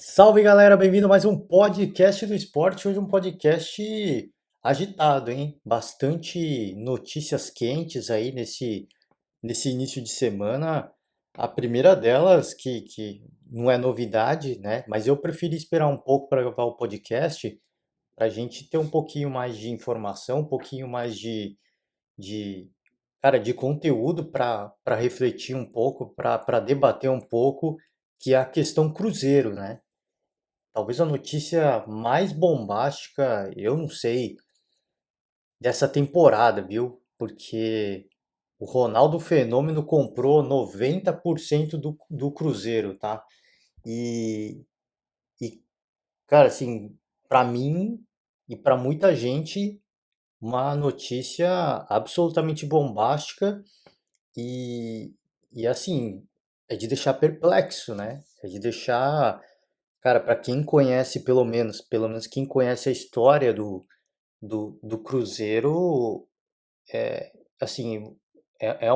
Salve galera, bem-vindo a mais um podcast do esporte. Hoje um podcast agitado, hein? Bastante notícias quentes aí nesse início de semana. A primeira delas, que não é novidade, né? Mas eu preferi esperar um pouco para gravar o podcast, para a gente ter um pouquinho mais de informação, um pouquinho mais de, de conteúdo para refletir um pouco, para debater um pouco, que é a questão Cruzeiro, né? Talvez a notícia mais bombástica, eu não sei, dessa temporada, viu? Porque o Ronaldo Fenômeno comprou 90% do Cruzeiro, tá? E, e cara, assim, pra mim e pra muita gente, uma notícia absolutamente bombástica e, e assim, é de deixar perplexo, né? É de deixar, cara, pra quem conhece pelo menos quem conhece a história do Cruzeiro, assim, é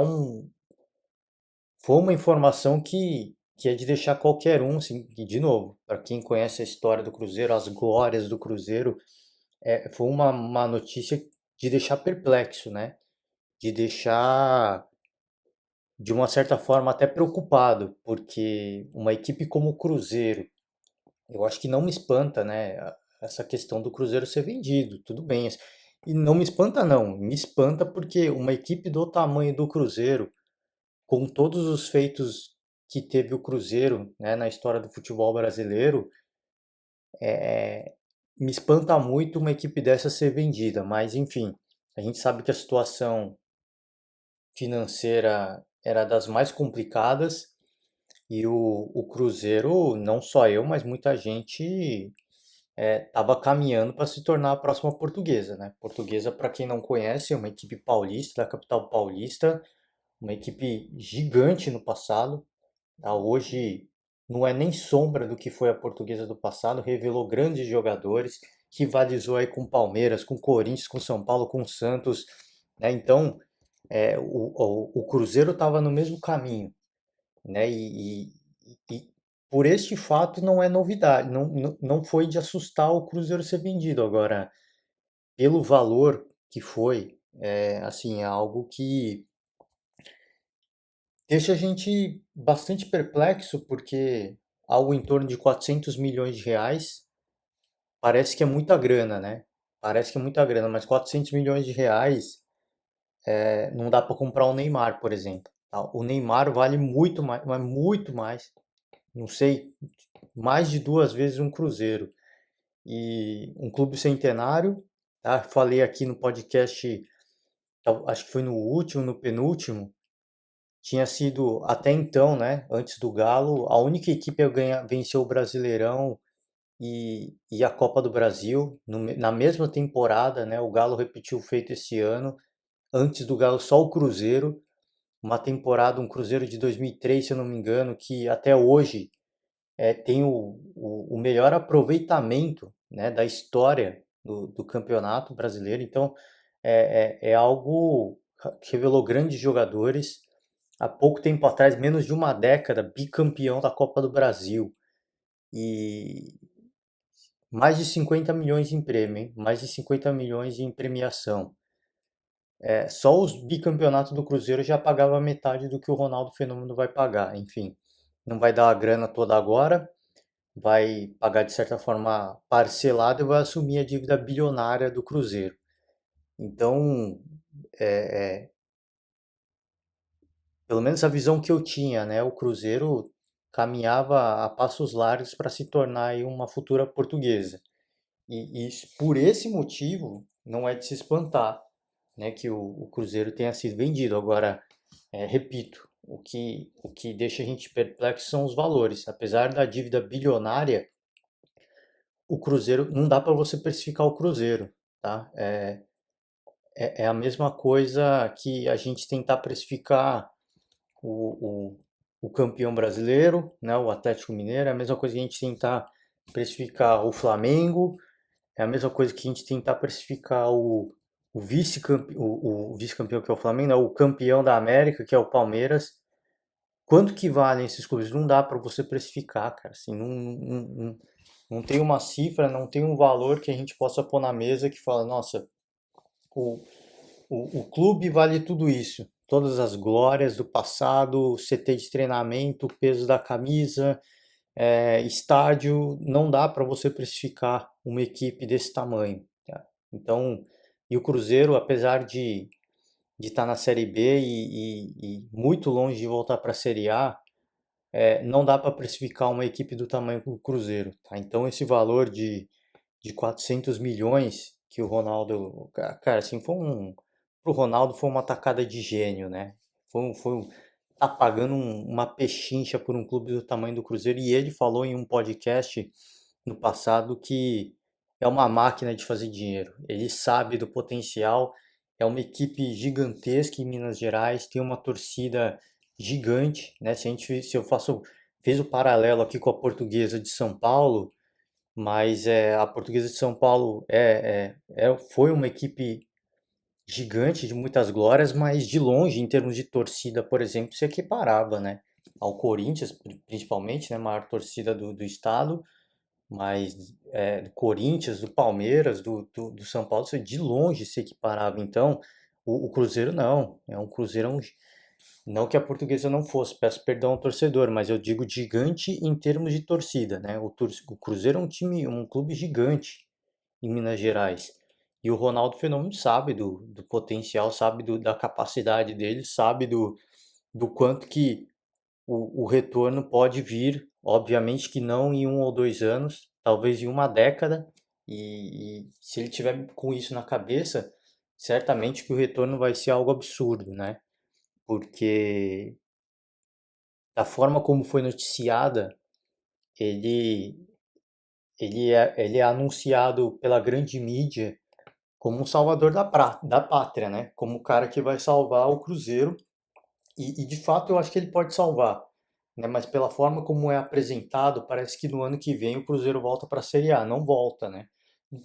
foi uma informação que é de deixar qualquer um, assim, e de novo, para quem conhece a história do Cruzeiro, as glórias do Cruzeiro, foi uma notícia de deixar perplexo, né? De deixar, de uma certa forma, até preocupado, porque uma equipe como o Cruzeiro, eu acho que não me espanta, né? Essa questão do Cruzeiro ser vendido, tudo bem. E não me espanta, não. Me espanta porque uma equipe do tamanho do Cruzeiro, com todos os feitos que teve o Cruzeiro, né, na história do futebol brasileiro, me espanta muito uma equipe dessa ser vendida. Mas, enfim, a gente sabe que a situação financeira era das mais complicadas e o Cruzeiro, não só eu, mas muita gente estava caminhando para se tornar a próxima Portuguesa, né? Portuguesa, para quem não conhece, é uma equipe paulista, da capital paulista, uma equipe gigante no passado, tá? Hoje não é nem sombra do que foi a Portuguesa do passado, revelou grandes jogadores, rivalizou aí com Palmeiras, com Corinthians, com São Paulo, com Santos, né? Então, o Cruzeiro estava no mesmo caminho, né? E por este fato não é novidade, não foi de assustar o Cruzeiro ser vendido. Agora, pelo valor que foi, assim, é algo que deixa a gente bastante perplexo, porque algo em torno de 400 milhões de reais parece que é muita grana, né? Parece que é muita grana, mas 400 milhões de reais não dá para comprar o Neymar, por exemplo, tá? O Neymar vale muito mais, mas muito mais, não sei, mais de duas vezes um Cruzeiro. E um clube centenário, tá? Falei aqui no podcast, acho que foi no último, no penúltimo, tinha sido até então, né, antes do Galo, a única equipe a ganhar, vencer o Brasileirão e a Copa do Brasil na mesma temporada, né? O Galo repetiu o feito esse ano. Antes do Galo, só o Cruzeiro, uma temporada, um Cruzeiro de 2003, se eu não me engano, que até hoje tem o melhor aproveitamento, né, da história do campeonato brasileiro. Então, é algo que revelou grandes jogadores. Há pouco tempo atrás, menos de uma década, bicampeão da Copa do Brasil. E mais de 50 milhões em prêmio, hein? Mais de 50 milhões em premiação. Só os bicampeonatos do Cruzeiro já pagava metade do que o Ronaldo Fenômeno vai pagar. Enfim, não vai dar a grana toda agora, vai pagar de certa forma parcelado e vai assumir a dívida bilionária do Cruzeiro. Então, pelo menos a visão que eu tinha, né, o Cruzeiro caminhava a passos largos para se tornar aí uma futura portuguesa. E por esse motivo não é de se espantar, né, que o Cruzeiro tenha sido vendido. Agora, repito, o que deixa a gente perplexo são os valores. Apesar da dívida bilionária, o Cruzeiro não dá para você precificar o Cruzeiro, tá? É a mesma coisa que a gente tentar precificar o, o campeão brasileiro, né, o Atlético Mineiro, é a mesma coisa que a gente tentar precificar o Flamengo, é a mesma coisa que a gente tentar precificar o vice-campeão que é o Flamengo, né, o campeão da América, que é o Palmeiras. quanto que valem esses clubes? Não dá para você precificar, cara. Assim, não tem uma cifra, não tem um valor que a gente possa pôr na mesa que fala, nossa, o, o clube vale tudo isso. Todas as glórias do passado, CT de treinamento, peso da camisa, estádio, não dá para você precificar uma equipe desse tamanho, tá? Então, e o Cruzeiro, apesar de estar na Série B e muito longe de voltar para a Série A, não dá para precificar uma equipe do tamanho do Cruzeiro, tá? Então, esse valor de 400 milhões que o Ronaldo, cara, assim, pro Ronaldo foi uma tacada de gênio, né? Tá pagando uma pechincha por um clube do tamanho do Cruzeiro e ele falou em um podcast no passado que é uma máquina de fazer dinheiro. Ele sabe do potencial, é uma equipe gigantesca em Minas Gerais, tem uma torcida gigante, né? Se eu fez o paralelo aqui com a Portuguesa de São Paulo, mas a Portuguesa de São Paulo foi uma equipe gigante de muitas glórias, mas de longe, em termos de torcida, por exemplo, se equiparava, né? Ao Corinthians, principalmente, né? Maior torcida do estado, mas do Corinthians, do Palmeiras, do São Paulo, isso de longe se equiparava. Então, o Cruzeiro não, é um Cruzeiro, não que a Portuguesa não fosse, peço perdão ao torcedor, mas eu digo gigante em termos de torcida, né? O Cruzeiro é um time, um clube gigante em Minas Gerais. E o Ronaldo Fenômeno sabe do potencial, sabe da capacidade dele, sabe do quanto que o retorno pode vir. Obviamente que não em 1 ou 2 anos, talvez em uma década. E se ele tiver com isso na cabeça, certamente que o retorno vai ser algo absurdo, né? Porque da forma como foi noticiada, ele, ele é anunciado pela grande mídia como um salvador da pátria, né? Como o cara que vai salvar o Cruzeiro. E de fato eu acho que ele pode salvar, né? Mas pela forma como é apresentado, parece que no ano que vem o Cruzeiro volta para a Série A. Não volta, né?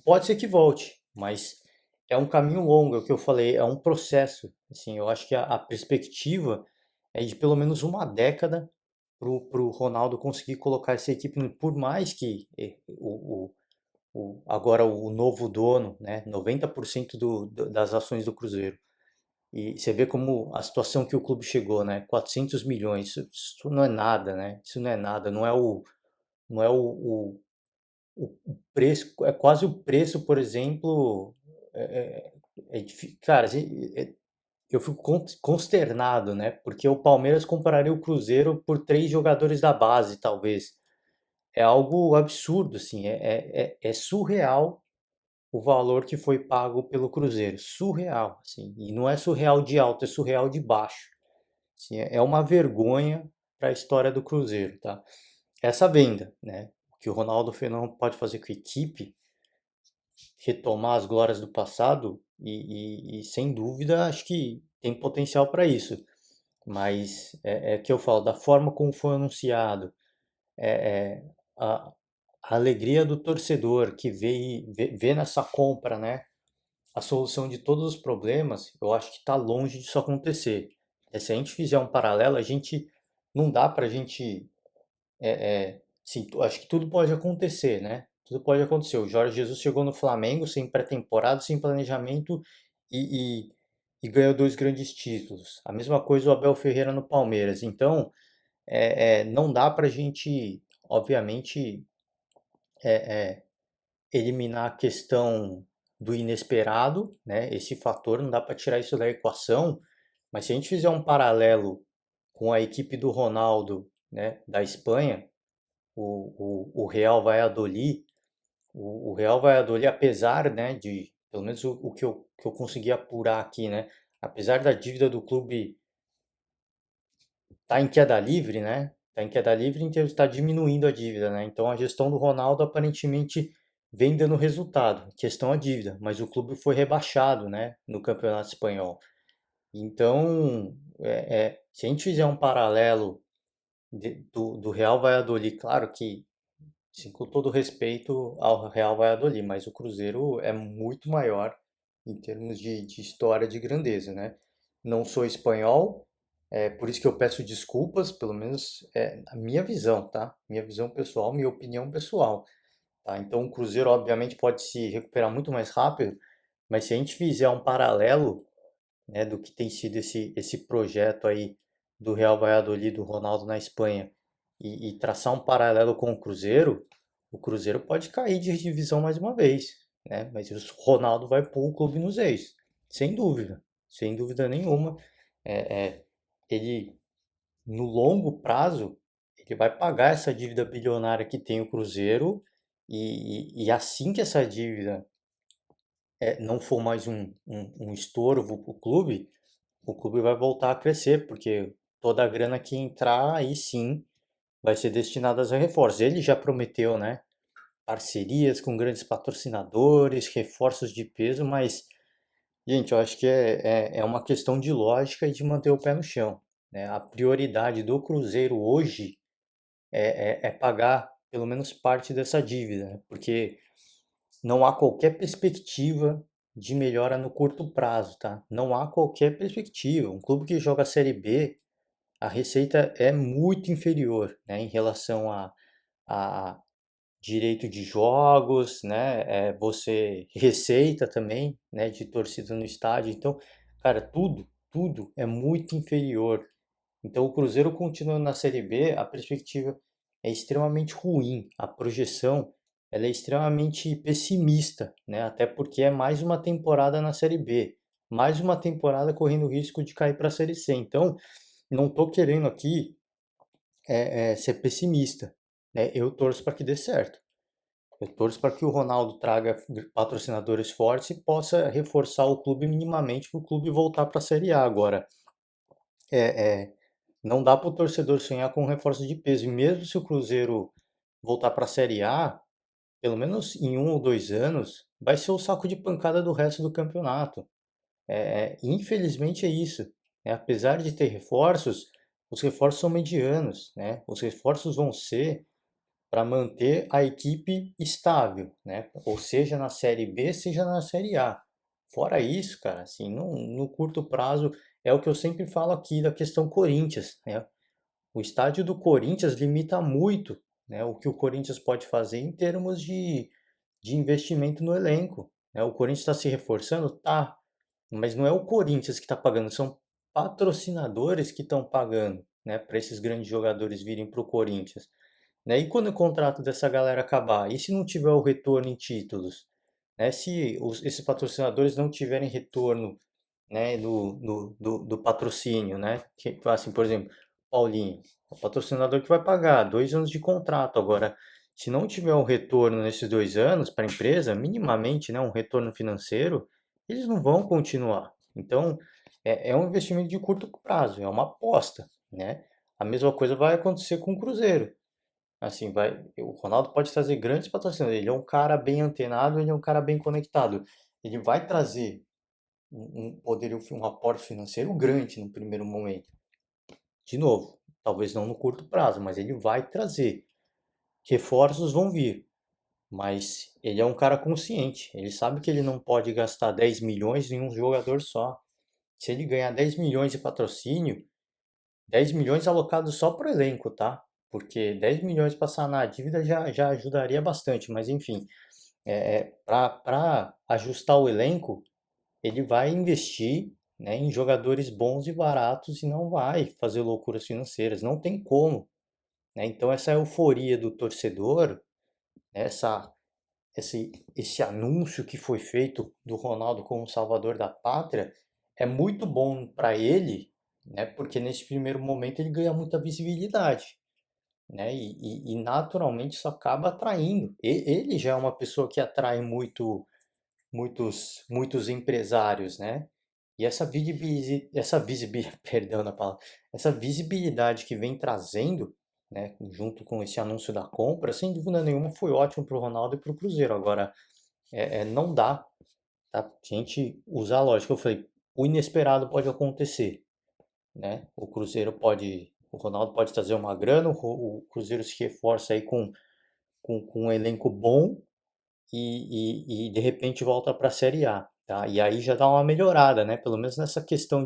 Pode ser que volte, mas é um caminho longo, é o que eu falei, é um processo. Assim, eu acho que a perspectiva é de pelo menos uma década para o Ronaldo conseguir colocar essa equipe, por mais que agora o novo dono, né, 90% das ações do Cruzeiro. E você vê como a situação que o clube chegou, né? 400 milhões, isso não é nada, né? Isso não é nada, não é o preço, é quase o preço, por exemplo, cara, assim, eu fico consternado, né? Porque o Palmeiras compraria o Cruzeiro por 3 jogadores da base, talvez. É algo absurdo, assim, é surreal o valor que foi pago pelo Cruzeiro. Surreal, assim. E não é surreal de alto, é surreal de baixo. Assim, é uma vergonha para a história do Cruzeiro, tá? Essa venda, né? O que o Ronaldo Fenômeno pode fazer com a equipe, retomar as glórias do passado, e sem dúvida acho que tem potencial para isso. Mas é que eu falo, da forma como foi anunciado, é, a, a alegria do torcedor que vê nessa compra, né? A solução de todos os problemas, eu acho que está longe disso acontecer. Se a gente fizer um paralelo, a gente não dá para a gente, sim, acho que tudo pode acontecer, né? Tudo pode acontecer. O Jorge Jesus chegou no Flamengo sem pré-temporada, sem planejamento e, e, e ganhou 2 grandes títulos. A mesma coisa o Abel Ferreira no Palmeiras. Então, não dá para a gente, obviamente, eliminar a questão do inesperado, né? Esse fator não dá para tirar isso da equação, mas se a gente fizer um paralelo com a equipe do Ronaldo, né, da Espanha, o Real Valladolid, o Real Valladolid, apesar, né, de pelo menos o que eu consegui apurar aqui, né, apesar da dívida do clube estar em queda livre, né? Tá em queda livre, então está diminuindo a dívida, né? Então a gestão do Ronaldo aparentemente vem dando resultado, questão a dívida, mas o clube foi rebaixado, né, no Campeonato Espanhol. Então, se a gente fizer um paralelo do Real Valladolid, claro que, sim, com todo respeito ao Real Valladolid, mas o Cruzeiro é muito maior em termos de história de grandeza, né? Não sou espanhol, É por isso que eu peço desculpas, pelo menos é a minha visão, tá? Minha visão pessoal, minha opinião pessoal, tá? Então o Cruzeiro obviamente pode se recuperar muito mais rápido, mas se a gente fizer um paralelo, né, do que tem sido esse projeto aí do Real Valladolid, do Ronaldo na Espanha, e traçar um paralelo com o Cruzeiro pode cair de divisão mais uma vez, né? Mas o Ronaldo vai pôr o clube nos eixos, sem dúvida nenhuma. É, é, ele, no longo prazo, ele vai pagar essa dívida bilionária que tem o Cruzeiro, e assim que essa dívida não for mais um estorvo para o clube vai voltar a crescer, porque toda a grana que entrar, aí sim, vai ser destinada a reforços. Ele já prometeu, né? Parcerias com grandes patrocinadores, reforços de peso, mas, gente, eu acho que é uma questão de lógica e de manter o pé no chão, né? A prioridade do Cruzeiro hoje é pagar pelo menos parte dessa dívida, né? Porque não há qualquer perspectiva de melhora no curto prazo, tá? Não há qualquer perspectiva. Um clube que joga a Série B, a receita é muito inferior, né, em relação a direito de jogos, né, você receita também, né, de torcida no estádio. Então, cara, tudo é muito inferior. Então, o Cruzeiro continuando na Série B, a perspectiva é extremamente ruim. A projeção ela é extremamente pessimista, né? Até porque é mais uma temporada na Série B, mais uma temporada correndo risco de cair para a Série C. Então, não estou querendo aqui ser pessimista, né? Eu torço para que dê certo. Eu torço para que o Ronaldo traga patrocinadores fortes e possa reforçar o clube minimamente para o clube voltar para a Série A. Agora, é, é, não dá para o torcedor sonhar com um reforço de peso. E mesmo se o Cruzeiro voltar para a Série A, pelo menos em 1 ou 2 anos, vai ser o saco de pancada do resto do campeonato. Infelizmente é isso, né? Apesar de ter reforços, os reforços são medianos, né? Os reforços vão ser para manter a equipe estável, né? Ou seja na Série B, seja na Série A. Fora isso, cara, assim, no curto prazo, é o que eu sempre falo aqui da questão Corinthians, né? O estádio do Corinthians limita muito, né, o que o Corinthians pode fazer em termos de investimento no elenco, né? O Corinthians está se reforçando? Tá, mas não é o Corinthians que está pagando, são patrocinadores que estão pagando, né, para esses grandes jogadores virem para o Corinthians, né? E quando o contrato dessa galera acabar? E se não tiver o retorno em títulos? Né? Se esses patrocinadores não tiverem retorno, né, do patrocínio, né? Que, assim, por exemplo, Paulinho, o patrocinador que vai pagar 2 anos de contrato. Agora, se não tiver um retorno nesses 2 anos para a empresa, minimamente, né, um retorno financeiro, eles não vão continuar. Então, é um investimento de curto prazo, é uma aposta, né? A mesma coisa vai acontecer com o Cruzeiro. Assim, o Ronaldo pode trazer grandes patrocinadores. Ele é um cara bem antenado, ele é um cara bem conectado. Ele vai trazer um poder, um aporte financeiro grande no primeiro momento. De novo, talvez não no curto prazo, mas ele vai trazer. Reforços vão vir, mas ele é um cara consciente. Ele sabe que ele não pode gastar 10 milhões em um jogador só. Se ele ganhar 10 milhões de patrocínio, 10 milhões alocados só para o elenco, tá? Porque 10 milhões para sanar a dívida já ajudaria bastante, mas enfim, para ajustar o elenco, ele vai investir, né, em jogadores bons e baratos e não vai fazer loucuras financeiras, não tem como, né? Então essa euforia do torcedor, né, esse anúncio que foi feito do Ronaldo como salvador da pátria é muito bom para ele, né? Porque nesse primeiro momento ele ganha muita visibilidade, né? E naturalmente isso acaba atraindo. Ele já é uma pessoa que atrai muitos empresários, né? E perdão na palavra, essa visibilidade que vem trazendo, né, junto com esse anúncio da compra, sem dúvida nenhuma foi ótimo para o Ronaldo e para o Cruzeiro. Agora, não dá, tá? Se a gente usar a lógica, eu falei, o inesperado pode acontecer, né? O Ronaldo pode trazer uma grana, o Cruzeiro se reforça aí com um elenco bom e de repente volta para a Série A, tá? E aí já dá uma melhorada, né? Pelo menos nessa questão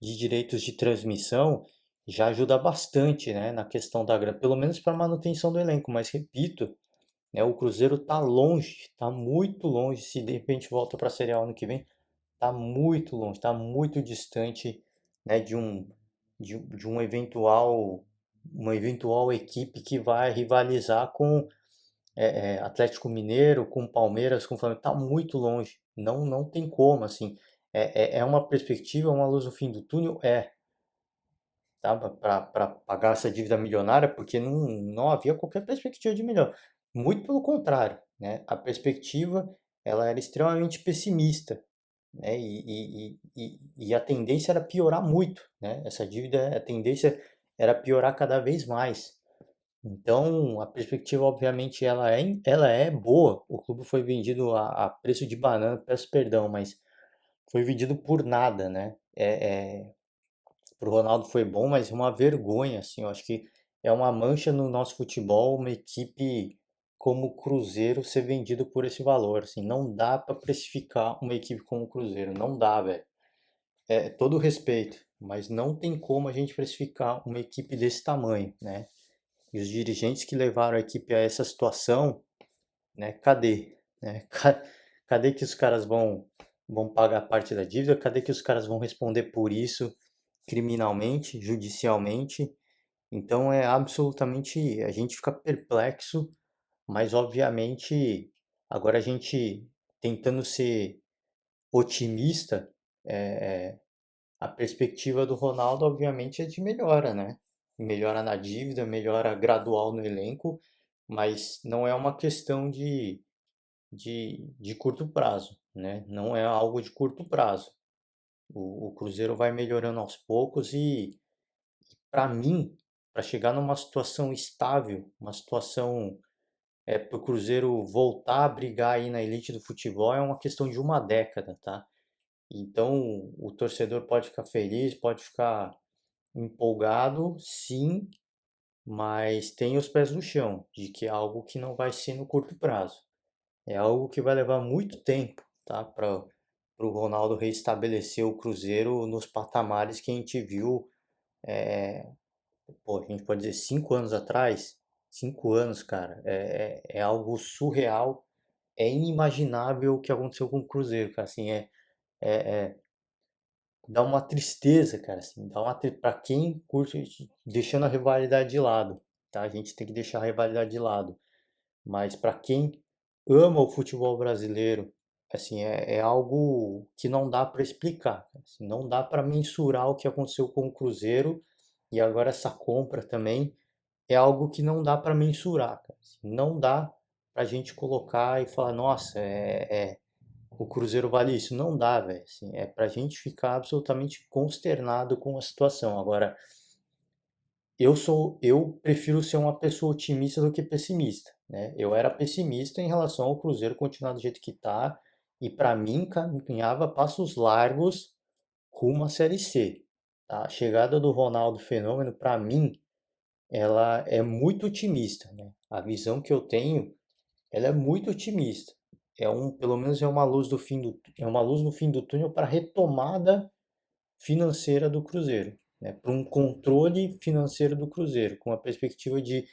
de direitos de transmissão já ajuda bastante, né, na questão da grana, pelo menos para manutenção do elenco, mas repito, né, o Cruzeiro tá longe, tá muito longe, se de repente volta para a Série A ano que vem, tá muito longe, tá muito distante, né, de um eventual uma eventual equipe que vai rivalizar com Atlético Mineiro, com Palmeiras, com Flamengo, tá muito longe. Não tem como, assim. É uma perspectiva, uma luz no fim do túnel, tá? Para pagar essa dívida milionária, porque não havia qualquer perspectiva de melhor. Muito pelo contrário, né? A perspectiva, ela era extremamente pessimista, né? E a tendência era piorar muito, né? Essa dívida, a tendência era piorar cada vez mais. Então, a perspectiva, obviamente, ela é boa. O clube foi vendido a preço de banana, peço perdão, mas foi vendido por nada, né? Pro Ronaldo foi bom, mas é uma vergonha, assim. Eu acho que é uma mancha no nosso futebol, uma equipe como o Cruzeiro ser vendido por esse valor, assim. Não dá para precificar uma equipe como o Cruzeiro, não dá, velho. Todo respeito, mas não tem como a gente precificar uma equipe desse tamanho, né? E os dirigentes que levaram a equipe a essa situação, né? Cadê? Né? Cadê que os caras vão pagar parte da dívida? Cadê que os caras vão responder por isso criminalmente, judicialmente? Então é absolutamente, a gente fica perplexo, mas obviamente agora a gente tentando ser otimista, a perspectiva do Ronaldo obviamente é de melhora, né? Melhora na dívida, melhora gradual no elenco, mas não é uma questão de curto prazo, né? Não é algo de curto prazo. O Cruzeiro vai melhorando aos poucos e, para mim, para chegar numa situação estável, uma situação para o Cruzeiro voltar a brigar aí na elite do futebol é uma questão de uma década, tá? Então, o torcedor pode ficar feliz, pode ficar empolgado, sim, mas tem os pés no chão, de que é algo que não vai ser no curto prazo. É algo que vai levar muito tempo, tá? Para o Ronaldo reestabelecer o Cruzeiro nos patamares que a gente viu, pô, a gente pode dizer 5 anos atrás. 5 anos, cara, é algo surreal, é inimaginável o que aconteceu com o Cruzeiro, cara, assim, é dá uma tristeza, cara, assim, dá uma para quem curte, deixando a rivalidade de lado, tá? A gente tem que deixar a rivalidade de lado, mas para quem ama o futebol brasileiro, assim, é algo que não dá para explicar, assim, não dá para mensurar o que aconteceu com o Cruzeiro e agora essa compra também é algo que não dá para mensurar, cara, assim, não dá pra gente colocar e falar, nossa, o Cruzeiro vale isso. Não dá, velho. Assim, é pra gente ficar absolutamente consternado com a situação. Agora, eu prefiro ser uma pessoa otimista do que pessimista, né? Eu era pessimista em relação ao Cruzeiro continuar do jeito que tá, e para mim caminhava passos largos rumo à Série C. Tá? A chegada do Ronaldo Fenômeno, para mim, ela é muito otimista, né? A visão que eu tenho, ela é muito otimista. Pelo menos é uma luz é uma luz no fim do túnel para a retomada financeira do Cruzeiro, né? Para um controle financeiro do Cruzeiro, com a perspectiva de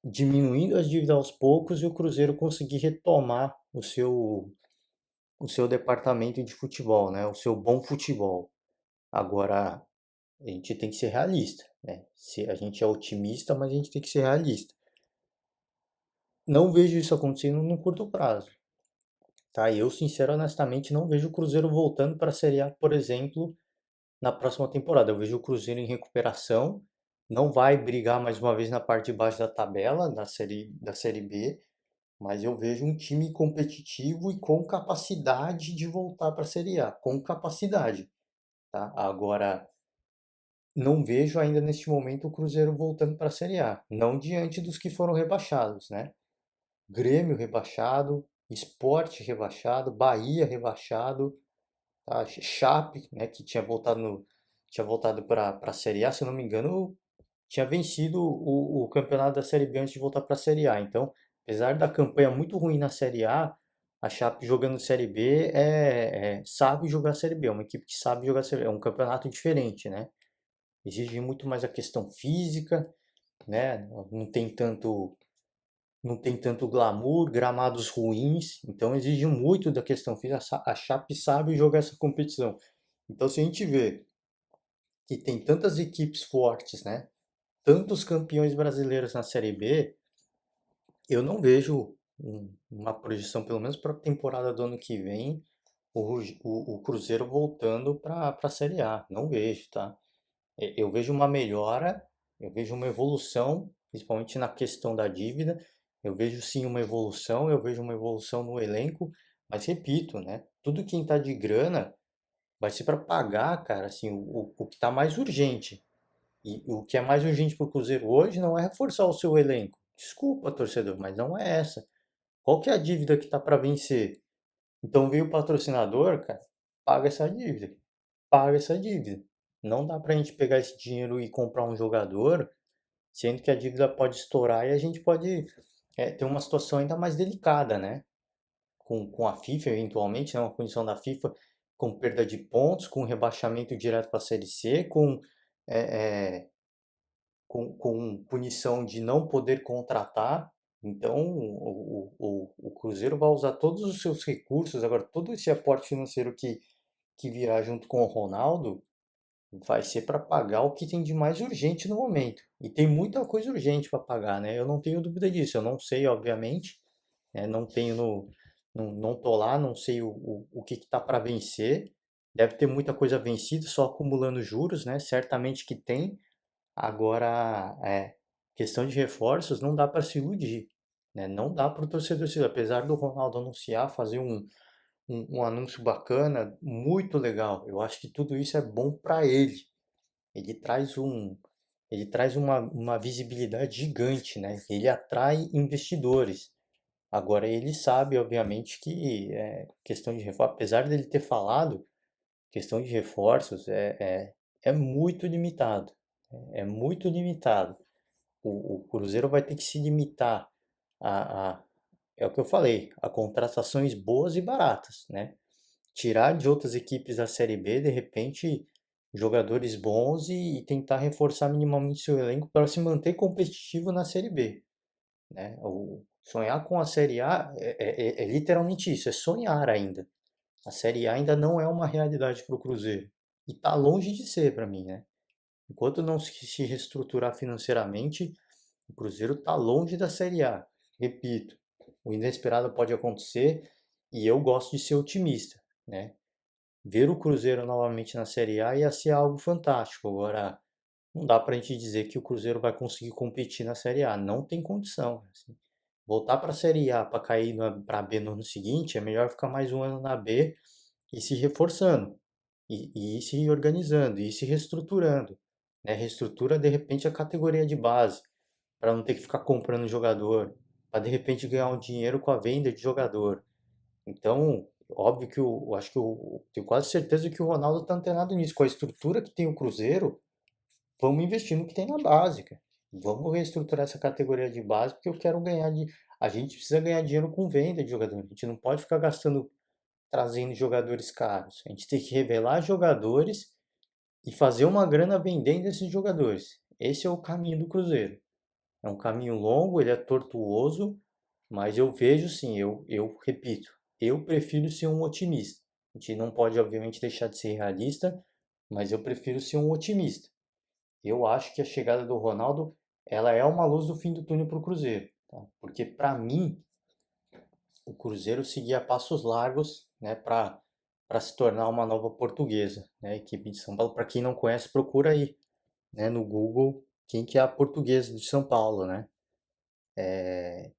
diminuindo as dívidas aos poucos e o Cruzeiro conseguir retomar o seu departamento de futebol, né? O seu bom futebol. Agora, a gente tem que ser realista, né? Se a gente é otimista, mas a gente tem que ser realista. Não vejo isso acontecendo no curto prazo. Tá? Eu, sincero, honestamente, não vejo o Cruzeiro voltando para a Série A, por exemplo, na próxima temporada. Eu vejo o Cruzeiro em recuperação, não vai brigar mais uma vez na parte de baixo da tabela da série B, mas eu vejo um time competitivo e com capacidade de voltar para a Série A, com capacidade, tá? Agora, não vejo ainda neste momento o Cruzeiro voltando para a Série A, não diante dos que foram rebaixados, né? Grêmio rebaixado, Sport rebaixado, Bahia rebaixado, a Chape, né, que tinha voltado para a Série A, se eu não me engano, tinha vencido o campeonato da Série B antes de voltar para a Série A. Então, apesar da campanha muito ruim na Série A, A Chape jogando Série B sabe jogar Série B, é uma equipe que sabe jogar Série B, é um campeonato diferente, né? Exige muito mais a questão física, né? Não tem tanto glamour, gramados ruins, então exige muito da questão física. A Chape sabe jogar essa competição. Então, se a gente vê que tem tantas equipes fortes, né? Tantos campeões brasileiros na Série B, eu não vejo uma projeção, pelo menos para a temporada do ano que vem, o Cruzeiro voltando para a Série A. Não vejo, tá? Eu vejo uma melhora, eu vejo uma evolução, principalmente na questão da dívida. Eu vejo sim uma evolução, eu vejo uma evolução no elenco, mas repito, né? Tudo quem tá de grana vai ser para pagar, cara, assim, o que tá mais urgente. E o que é mais urgente para o Cruzeiro hoje não é reforçar o seu elenco. Desculpa, torcedor, mas não é essa. Qual que é a dívida que tá para vencer? Então veio o patrocinador, cara, paga essa dívida. Paga essa dívida. Não dá pra gente pegar esse dinheiro e comprar um jogador, sendo que a dívida pode estourar e a gente pode ter uma situação ainda mais delicada, né? Com a FIFA, eventualmente, né? Uma punição da FIFA com perda de pontos, com rebaixamento direto para a Série C, é, é, com punição de não poder contratar. Então, o Cruzeiro vai usar todos os seus recursos, agora todo esse aporte financeiro que virá junto com o Ronaldo, vai ser para pagar o que tem de mais urgente no momento. E tem muita coisa urgente para pagar, né? Eu não tenho dúvida disso. Eu não sei, obviamente, né? Não tenho não tô lá, não sei o que está para vencer. Deve ter muita coisa vencida, só acumulando juros, né? Certamente que tem. Agora, questão de reforços, não dá para se iludir, né? Não dá para o torcedor se iludir. Apesar do Ronaldo anunciar, fazer um anúncio bacana, muito legal. Eu acho que tudo isso é bom para ele. Ele traz uma visibilidade gigante, né? Ele atrai investidores. Agora ele sabe, obviamente, que questão de reforço, apesar dele ter falado, questão de reforços é muito limitado. É muito limitado. O Cruzeiro vai ter que se limitar a, é o que eu falei, a contratações boas e baratas, né? Tirar de outras equipes da Série B, de repente, jogadores bons e tentar reforçar minimamente seu elenco para se manter competitivo na Série B, né? Sonhar com a Série A é literalmente isso, é sonhar ainda. A Série A ainda não é uma realidade para o Cruzeiro. E está longe de ser para mim, né? Enquanto não se reestruturar financeiramente, o Cruzeiro está longe da Série A. Repito, o inesperado pode acontecer e eu gosto de ser otimista, né? Ver o Cruzeiro novamente na Série A ia ser algo fantástico. Agora, não dá pra gente dizer que o Cruzeiro vai conseguir competir na Série A. Não tem condição, assim. Voltar para a Série A para cair para B no ano seguinte, é melhor ficar mais um ano na B e se reforçando, e ir se organizando, e ir se reestruturando, né? Reestrutura de repente a categoria de base, para não ter que ficar comprando jogador, para de repente ganhar um dinheiro com a venda de jogador. Então, óbvio que eu acho que tenho quase certeza que o Ronaldo está antenado nisso. Com a estrutura que tem o Cruzeiro, vamos investir no que tem na base, cara. Vamos reestruturar essa categoria de base, porque eu quero ganhar de. A gente precisa ganhar dinheiro com venda de jogador. A gente não pode ficar gastando, trazendo jogadores caros. A gente tem que revelar jogadores e fazer uma grana vendendo esses jogadores. Esse é o caminho do Cruzeiro. É um caminho longo, ele é tortuoso, mas eu vejo sim, eu repito, eu prefiro ser um otimista. A gente não pode, obviamente, deixar de ser realista, mas eu prefiro ser um otimista. Eu acho que a chegada do Ronaldo, ela é uma luz do fim do túnel para o Cruzeiro, tá? Porque para mim, o Cruzeiro seguia passos largos, né, para se tornar uma nova portuguesa, né, a equipe de São Paulo. Para quem não conhece, procura aí, né, no Google, quem que é a portuguesa de São Paulo, né?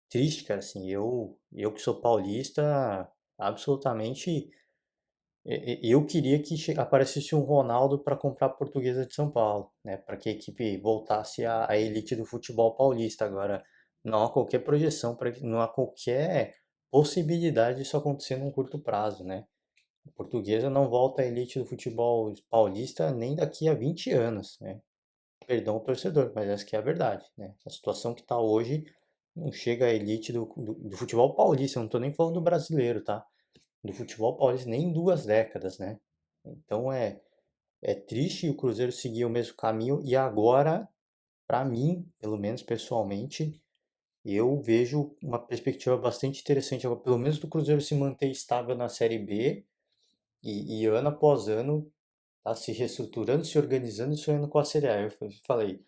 Triste, cara, assim, eu que sou paulista, absolutamente, eu queria que aparecesse um Ronaldo para comprar a Portuguesa de São Paulo, né, para que a equipe voltasse à elite do futebol paulista. Agora, não há qualquer projeção, não há qualquer possibilidade disso acontecer num curto prazo, né? A Portuguesa não volta à elite do futebol paulista nem daqui a 20 anos, né? Perdão o torcedor, mas essa que é a verdade, né? A situação que está hoje não chega à elite do futebol paulista, eu não tô nem falando do brasileiro, tá? Do futebol paulista, nem em 2 décadas, né? Então é triste o Cruzeiro seguir o mesmo caminho e agora, para mim, pelo menos pessoalmente, eu vejo uma perspectiva bastante interessante, agora, pelo menos do Cruzeiro se manter estável na Série B e ano após ano tá se reestruturando, se organizando e sonhando com a Série A. Eu falei,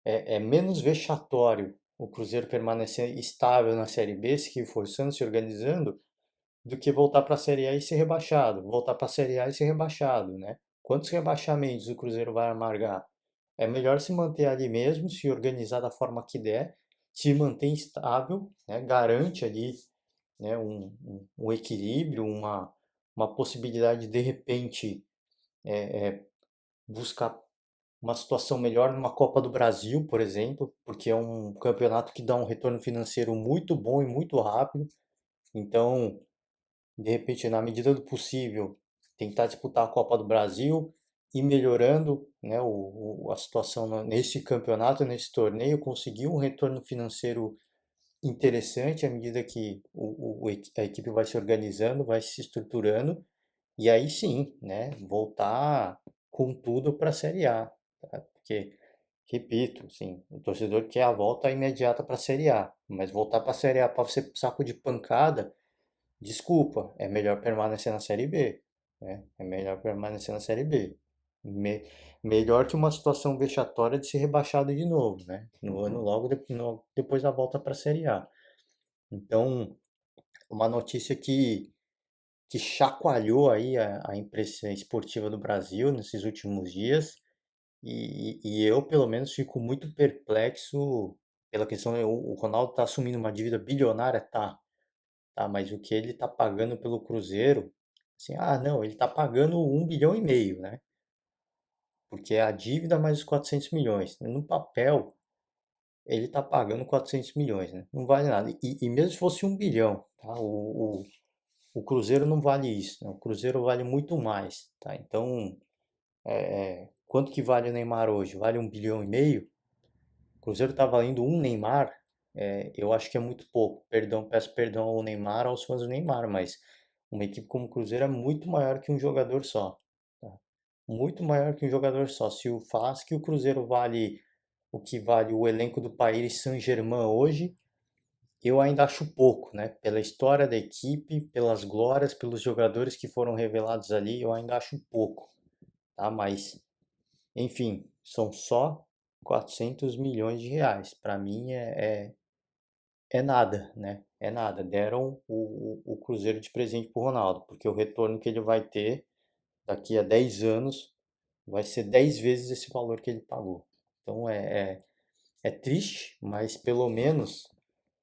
é menos vexatório o Cruzeiro permanecer estável na Série B, se reforçando, se organizando, do que voltar para a Série A e ser rebaixado. Voltar para a Série A e ser rebaixado, né? Quantos rebaixamentos o Cruzeiro vai amargar? É melhor se manter ali mesmo, se organizar da forma que der, se manter estável, né? Garante ali, né, um equilíbrio, uma possibilidade de repente buscar uma situação melhor numa Copa do Brasil, por exemplo, porque é um campeonato que dá um retorno financeiro muito bom e muito rápido. Então, de repente, na medida do possível, tentar disputar a Copa do Brasil e melhorando, né, a situação nesse campeonato, nesse torneio, conseguir um retorno financeiro interessante à medida que a equipe vai se organizando, vai se estruturando, e aí sim, né, voltar com tudo para a Série A, tá? Porque, repito, assim, o torcedor quer a volta imediata para a Série A, mas voltar para a Série A para ser saco de pancada, desculpa, é melhor permanecer na Série B, né? É melhor permanecer na Série B. Melhor que uma situação vexatória de ser rebaixado de novo, né? No ano logo depois da volta para a Série A. Então, uma notícia que chacoalhou aí a imprensa esportiva do Brasil nesses últimos dias, e eu, pelo menos, fico muito perplexo pela questão, o Ronaldo está assumindo uma dívida bilionária, tá, mas o que ele está pagando pelo Cruzeiro, assim, não, ele está pagando 1,5 bilhão, né? Porque é a dívida mais os 400 milhões. No papel, ele está pagando 400 milhões, né? Não vale nada. E mesmo se fosse 1 bilhão, tá? O Cruzeiro não vale isso, né? O Cruzeiro vale muito mais, tá? Então, quanto que vale o Neymar hoje? Vale 1,5 bilhão? O Cruzeiro está valendo um Neymar? Eu acho que é muito pouco. Perdão, peço perdão ao Neymar, aos fãs do Neymar, mas uma equipe como o Cruzeiro é muito maior que um jogador só, tá? Muito maior que um jogador só. Se eu falasse que o Cruzeiro vale o que vale o elenco do Paris Saint-Germain hoje, eu ainda acho pouco, né? Pela história da equipe, pelas glórias, pelos jogadores que foram revelados ali, eu ainda acho pouco, tá? Mas, enfim, são só 400 milhões de reais. Para mim é nada, né? É nada. Deram o Cruzeiro de presente pro Ronaldo, porque o retorno que ele vai ter daqui a 10 anos vai ser 10 vezes esse valor que ele pagou. Então é triste, mas pelo menos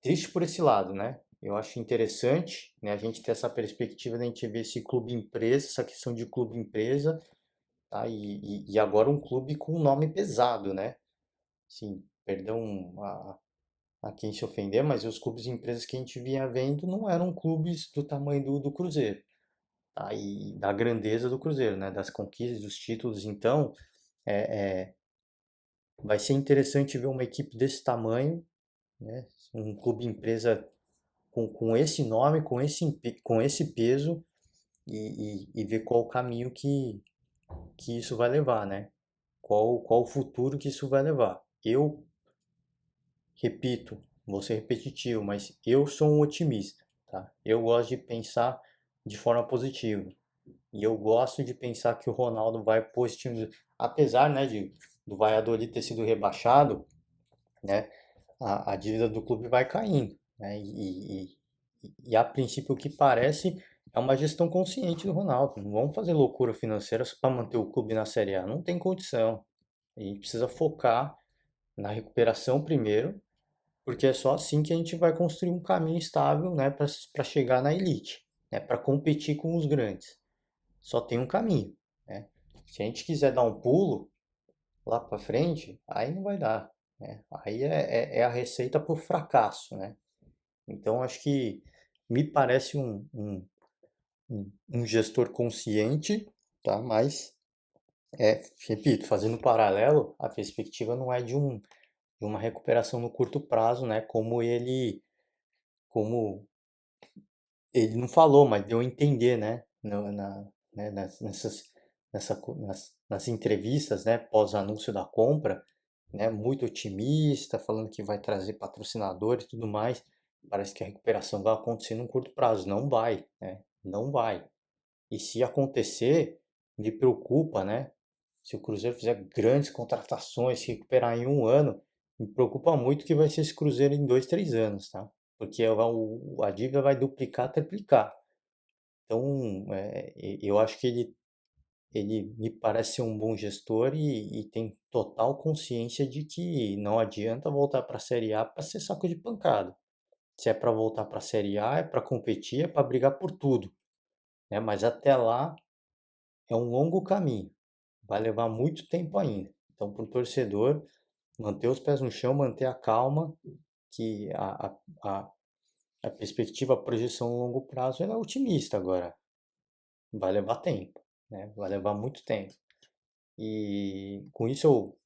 triste por esse lado, né? Eu acho interessante, né, a gente ter essa perspectiva de a gente ver esse clube empresa, essa questão de clube empresa, tá? E agora um clube com um nome pesado, né? Sim, perdão a quem se ofender, mas os clubes empresas que a gente vinha vendo não eram clubes do tamanho do Cruzeiro, tá? E da grandeza do Cruzeiro, né? Das conquistas, dos títulos. Então, vai ser interessante ver uma equipe desse tamanho, né? Um clube empresa com esse nome, com esse peso e ver qual o caminho que isso vai levar, né? Qual o futuro que isso vai levar. Eu repito, vou ser repetitivo, mas eu sou um otimista, tá? Eu gosto de pensar de forma positiva. E eu gosto de pensar que o Ronaldo vai pôr esse time, apesar, né, do Valladolid ter sido rebaixado, né? A dívida do clube vai caindo, né? E a princípio o que parece é uma gestão consciente do Ronaldo. Não vamos fazer loucura financeira só para manter o clube na Série A. Não tem condição. A gente precisa focar na recuperação primeiro, porque é só assim que a gente vai construir um caminho estável, né, para chegar na elite, né, para competir com os grandes. Só tem um caminho, né? Se a gente quiser dar um pulo lá para frente, aí não vai dar, né? Aí é a receita para o fracasso, né? Então, acho que me parece um gestor consciente, tá? Mas, repito, fazendo um paralelo, a perspectiva não é de uma recuperação no curto prazo, né? Como ele não falou, mas deu a entender, né? Né, nas entrevistas, né? Pós-anúncio da compra, né? Muito otimista, falando que vai trazer patrocinador e tudo mais. Parece que a recuperação vai acontecer num curto prazo. Não vai, né? Não vai. E se acontecer, me preocupa, né? Se o Cruzeiro fizer grandes contratações, se recuperar em um ano, me preocupa muito que vai ser esse Cruzeiro em 2, 3 anos, tá? Porque a dívida vai duplicar, triplicar. Então, eu acho que ele me parece ser um bom gestor e tem total consciência de que não adianta voltar para a Série A para ser saco de pancada. Se é para voltar para a Série A, é para competir, é para brigar por tudo, né? Mas até lá é um longo caminho, vai levar muito tempo ainda. Então, para o torcedor, manter os pés no chão, manter a calma, que a perspectiva, a projeção a longo prazo ela é otimista agora. Vai levar tempo, né? Vai levar muito tempo. E com isso eu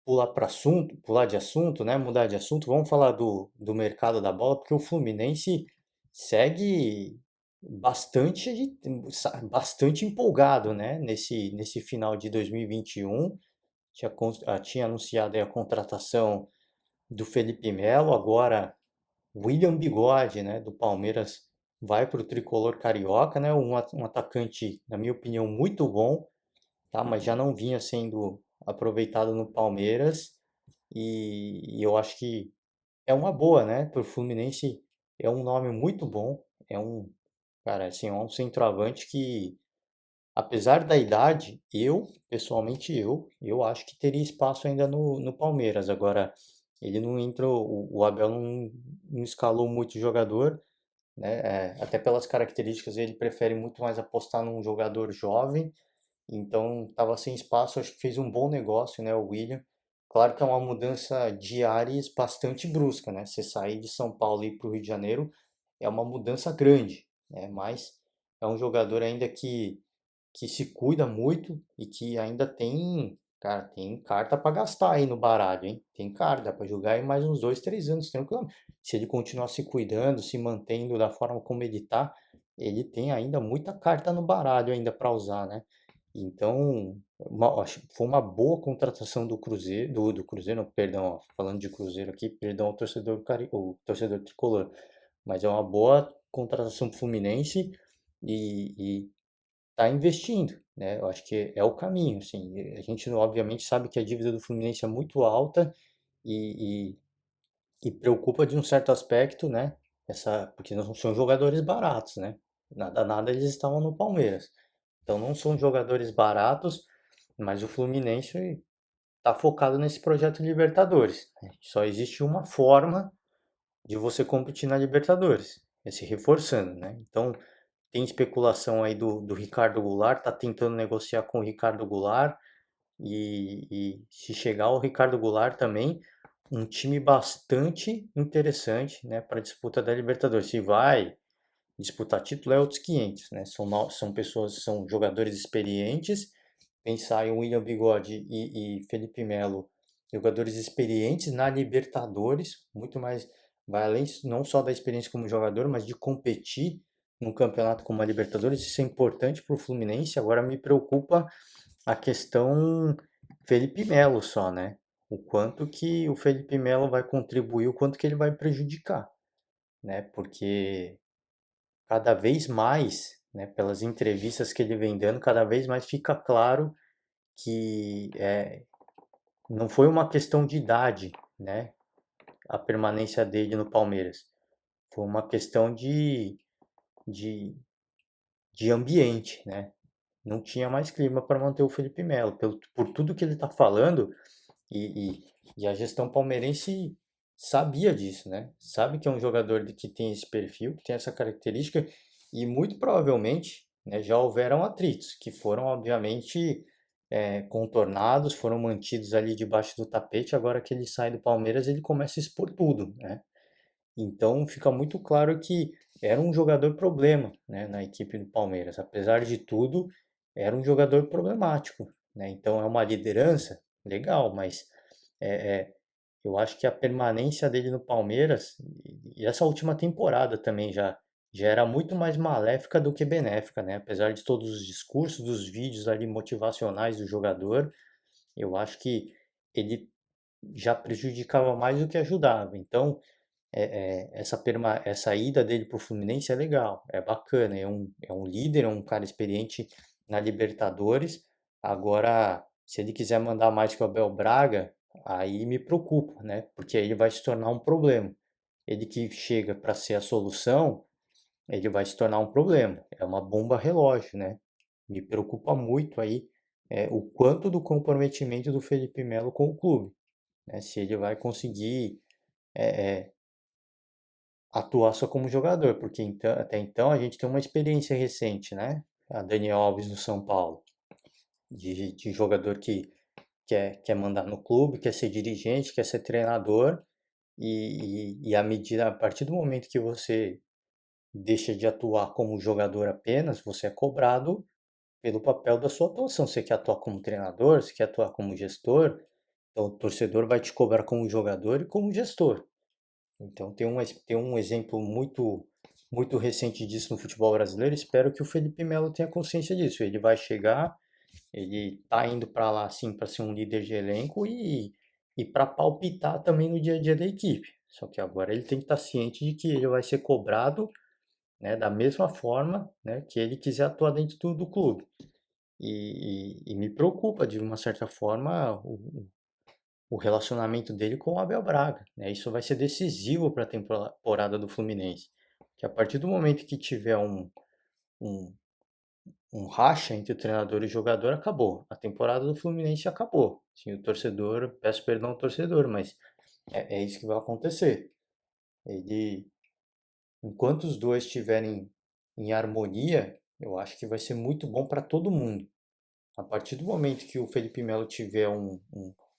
pular de assunto, né? Mudar de assunto, vamos falar do mercado da bola, porque o Fluminense segue bastante empolgado, né? Nesse final de 2021. Tinha anunciado aí a contratação do Felipe Melo, agora William Bigode, né? Do Palmeiras vai para o tricolor carioca, né? Um atacante, na minha opinião, muito bom, tá? Mas já não vinha sendo aproveitado no Palmeiras e eu acho que é uma boa, né? Para o Fluminense é um nome muito bom, cara, assim, é um centroavante que, apesar da idade, pessoalmente, eu acho que teria espaço ainda no Palmeiras. Agora, ele não entrou, o Abel não escalou muito o jogador, né? Até pelas características, ele prefere muito mais apostar num jogador jovem, então estava sem espaço, acho que fez um bom negócio, né, o William. Claro que é uma mudança de ares bastante brusca, né? Você sair de São Paulo e ir para o Rio de Janeiro é uma mudança grande, né? Mas é um jogador ainda que se cuida muito e que ainda tem, cara, tem carta para gastar aí no baralho, hein? Tem carta, dá para jogar aí mais uns 2, 3 anos tranquilamente. Se ele continuar se cuidando, se mantendo da forma como ele tá, ele tem ainda muita carta no baralho ainda para usar, né? Então, acho que foi uma boa contratação do Cruzeiro, do Cruzeiro, não, perdão, ó, falando de Cruzeiro aqui, perdão ao torcedor, o torcedor tricolor, mas é uma boa contratação do Fluminense e tá investindo, né? Eu acho que é o caminho, assim. A gente obviamente sabe que a dívida do Fluminense é muito alta e, e preocupa de um certo aspecto, né? Porque não são jogadores baratos, né? Nada eles estavam no Palmeiras. Então não são jogadores baratos, mas o Fluminense está focado nesse projeto Libertadores, né? Só existe uma forma de você competir na Libertadores, é se reforçando, né? Então tem especulação aí do Ricardo Goulart, tá tentando negociar com o Ricardo Goulart e se chegar o Ricardo Goulart também, um time bastante interessante, né, para disputa da Libertadores. Se vai disputar título é outros 500, né? São pessoas, são jogadores experientes. Pensar em William Bigode e Felipe Melo, jogadores experientes na Libertadores, muito mais, vai além não só da experiência como jogador, mas de competir num campeonato como a Libertadores. Isso é importante para o Fluminense. Agora me preocupa a questão Felipe Melo só, né? O quanto que o Felipe Melo vai contribuir, o quanto que ele vai prejudicar, né? Porque cada vez mais, né, pelas entrevistas que ele vem dando, cada vez mais fica claro que não foi uma questão de idade, né, a permanência dele no Palmeiras. Foi uma questão de, de ambiente, né? Não tinha mais clima para manter o Felipe Melo. Por tudo que ele está falando, e, e, e a gestão palmeirense sabia disso, né? Sabe que é um jogador que tem esse perfil, que tem essa característica, e muito provavelmente, né, já houveram atritos que foram, obviamente, contornados, foram mantidos ali debaixo do tapete. Agora que ele sai do Palmeiras, ele começa a expor tudo, né? Então fica muito claro que era um jogador problema, né, na equipe do Palmeiras. Apesar de tudo, era um jogador problemático, né? Então é uma liderança, legal, mas eu acho que a permanência dele no Palmeiras, e essa última temporada também já era muito mais maléfica do que benéfica, né? Apesar de todos os discursos, dos vídeos ali motivacionais do jogador, eu acho que ele já prejudicava mais do que ajudava. Então, essa ida dele para o Fluminense é legal, é bacana, é um líder, é um cara experiente na Libertadores. Agora, se ele quiser mandar mais que o Abel Braga, aí me preocupa, né? Porque aí ele vai se tornar um problema. Ele que chega para ser a solução, ele vai se tornar um problema. É uma bomba relógio, né? Me preocupa muito aí o quanto do comprometimento do Felipe Melo com o clube, né? Se ele vai conseguir atuar só como jogador, porque até então a gente tem uma experiência recente, né? A Daniel Alves no São Paulo, de jogador que quer mandar no clube, quer ser dirigente, quer ser treinador, e a partir do momento que você deixa de atuar como jogador apenas, você é cobrado pelo papel da sua atuação. Você quer atuar como treinador, você quer atuar como gestor, então o torcedor vai te cobrar como jogador e como gestor. Então tem um exemplo muito recente disso no futebol brasileiro. Espero que o Felipe Melo tenha consciência disso. Ele vai chegar, ele tá indo para lá assim para ser um líder de elenco e para palpitar também no dia a dia da equipe. Só que agora ele tem que estar ciente de que ele vai ser cobrado, né, da mesma forma, né, que ele quiser atuar dentro do clube. E me preocupa de uma certa forma o relacionamento dele com o Abel Braga, né? Isso vai ser decisivo para a temporada do Fluminense. Que a partir do momento que tiver um, um racha entre o treinador e o jogador, acabou. A temporada do Fluminense acabou. Sim, o torcedor, peço perdão ao torcedor, mas é isso que vai acontecer. Ele, enquanto os dois estiverem em harmonia, eu acho que vai ser muito bom para todo mundo. A partir do momento que o Felipe Melo tiver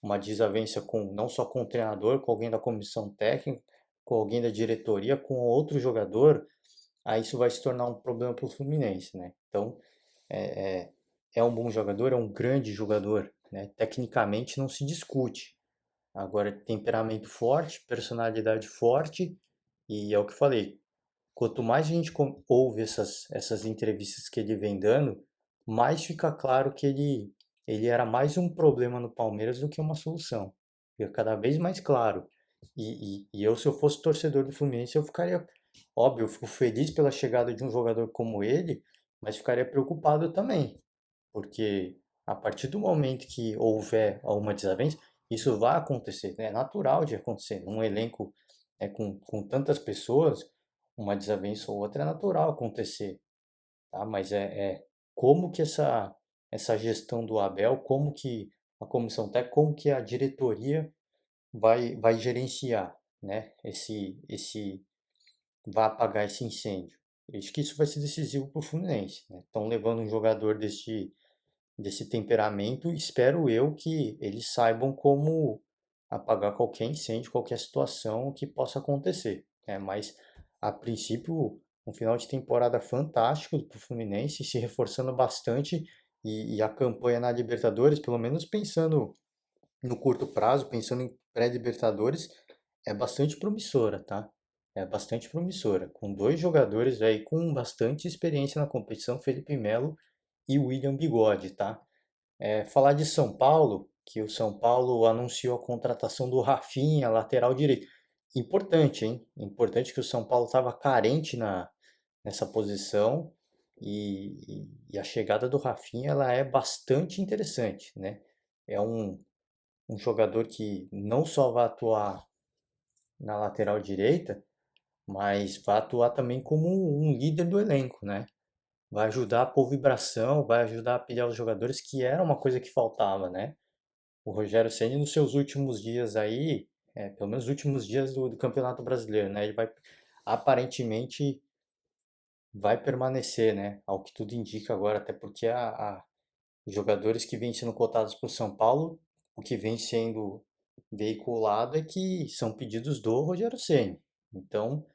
uma desavença não só com o treinador, com alguém da comissão técnica, com alguém da diretoria, com outro jogador, aí isso vai se tornar um problema para o Fluminense, né? Então, é, é, é um bom jogador, é um grande jogador, né? Tecnicamente não se discute. Agora, temperamento forte, personalidade forte, e é o que eu falei, quanto mais a gente ouve essas entrevistas que ele vem dando, mais fica claro que ele era mais um problema no Palmeiras do que uma solução. Fica cada vez mais claro. E eu, se eu fosse torcedor do Fluminense, eu ficaria, óbvio, eu fico feliz pela chegada de um jogador como ele, mas ficaria preocupado também, porque a partir do momento que houver alguma desavença, isso vai acontecer, né? É natural de acontecer. Num elenco com tantas pessoas, uma desavença ou outra é natural acontecer, tá? Mas como que essa gestão do Abel, como que a comissão técnica, como que a diretoria vai gerenciar, né? Vai apagar esse incêndio. Eu acho que isso vai ser decisivo para o Fluminense, né? Estão levando um jogador desse temperamento, espero eu que eles saibam como apagar qualquer incêndio, qualquer situação que possa acontecer, né? Mas a princípio, um final de temporada fantástico para o Fluminense, se reforçando bastante e a campanha na Libertadores, pelo menos pensando no curto prazo, pensando em pré-Libertadores, é bastante promissora, tá? É bastante promissora, com dois jogadores aí com bastante experiência na competição, Felipe Melo e William Bigode, tá? Falar de São Paulo, que o São Paulo anunciou a contratação do Rafinha, lateral direito. Importante, hein? Importante que o São Paulo estava carente nessa posição e a chegada do Rafinha ela é bastante interessante, né? É um jogador que não só vai atuar na lateral direita, mas vai atuar também como um líder do elenco, né? Vai ajudar a pôr vibração, vai ajudar a pilhar os jogadores, que era uma coisa que faltava, né? O Rogério Ceni nos seus últimos dias aí, pelo menos os últimos dias do Campeonato Brasileiro, né? Ele vai aparentemente vai permanecer, né? Ao que tudo indica agora, até porque os jogadores que vêm sendo cotados por São Paulo, o que vem sendo veiculado é que são pedidos do Rogério Ceni. Então,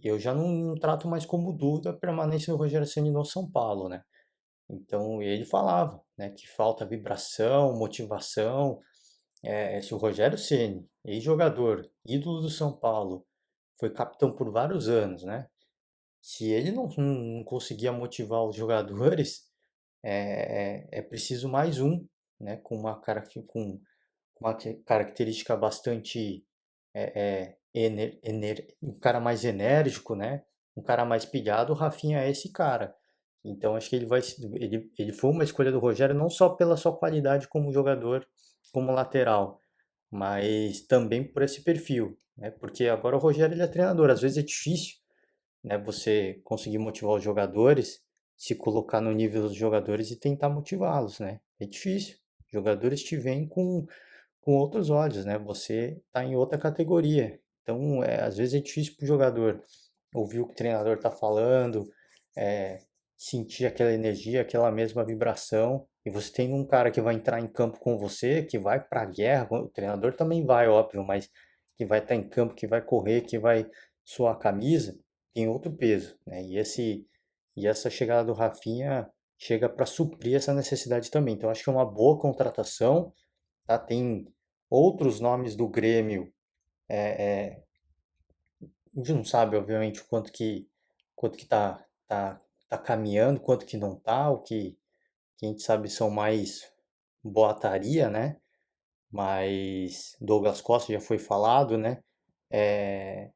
eu já não trato mais como dúvida a permanência do Rogério Ceni no São Paulo, né? Então ele falava, né, que falta vibração, motivação, Se o Rogério Ceni, ex-jogador, ídolo do São Paulo, foi capitão por vários anos, né? Se ele não conseguia motivar os jogadores, é preciso mais um, né? Com uma característica bastante, um cara mais enérgico, né? Um cara mais pilhado. O Rafinha é esse cara. Então acho que ele foi uma escolha do Rogério não só pela sua qualidade como jogador, como lateral, mas também por esse perfil, né? Porque agora o Rogério ele é treinador, às vezes é difícil, né, você conseguir motivar os jogadores, se colocar no nível dos jogadores e tentar motivá-los, né? É difícil. Os jogadores te veem com outros olhos, né? Você está em outra categoria. Então, às vezes é difícil para o jogador ouvir o que o treinador está falando, é, sentir aquela energia, aquela mesma vibração. E você tem um cara que vai entrar em campo com você, que vai para a guerra, o treinador também vai, óbvio, mas que vai estar em campo, que vai correr, que vai suar a camisa, tem outro peso, né? E essa chegada do Rafinha chega para suprir essa necessidade também. Então, acho que é uma boa contratação, tá? Tem outros nomes do Grêmio, a gente não sabe, obviamente, quanto que tá caminhando, quanto que não tá, que a gente sabe são mais boataria, né? Mas Douglas Costa já foi falado, né? É,